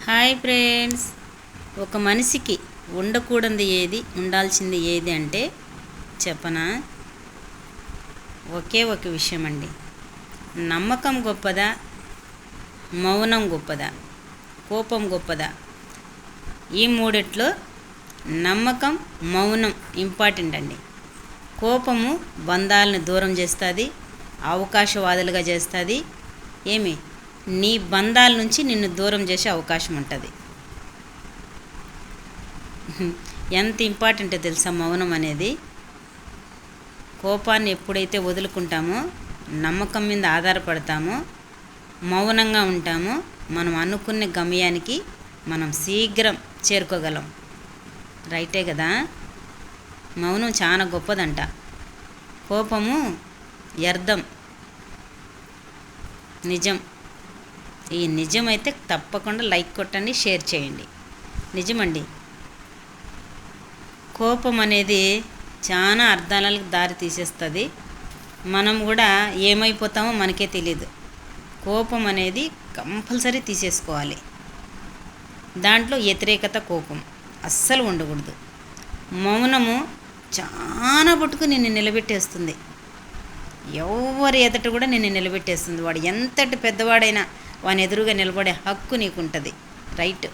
Hi friends. ఒక మనిషికి ఉండకూడనిది ఏది, ఉండాల్సింది ఏది అంటే చెప్పనా? ఒకే ఒక విషయం అండి. నమ్మకం గొప్పదా, మౌనం గొప్పదా, కోపం గొప్పదా? ఈ మూడిట్లో నమ్మకం, మౌనం ఇంపార్టెంట్ అండి. కోపము బంధాలను దూరం చేస్తుంది, అవకాశవాదులుగా చేస్తుంది. నీ బంధాల నుంచి నిన్ను దూరం చేసే అవకాశం ఉంటుంది. ఎంత ఇంపార్టెంటో తెలుసా మౌనం అనేది? కోపాన్ని ఎప్పుడైతే వదులుకుంటామో, నమ్మకం మీద ఆధారపడతామో, మౌనంగా ఉంటామో, మనం అనుకున్న గమ్యానికి మనం శీఘ్రం చేరుకోగలం. రైటే కదా? మౌనం చాలా గొప్పదంట. కోపము వ్యర్థం, నిజం. ఈ నిజమైతే తప్పకుండా లైక్ కొట్టండి, షేర్ చేయండి. నిజమండి. కోపం అనేది చాలా అర్థాలకు దారి తీసేస్తుంది. మనం కూడా ఏమైపోతామో మనకే తెలియదు. కోపం అనేది కంపల్సరీ తీసేసుకోవాలి. దాంట్లో వ్యతిరేకత, కోపం అస్సలు ఉండకూడదు. మౌనము చాలా పట్టుకు నిన్ను నిలబెట్టేస్తుంది. ఎవరి ఎదుట కూడా నిన్ను నిలబెట్టేస్తుంది. వాడు ఎంతటి పెద్దవాడైనా వాని ఎదురుగా నిలబడే హక్కు నీకు ఉంటుంది. రైట్.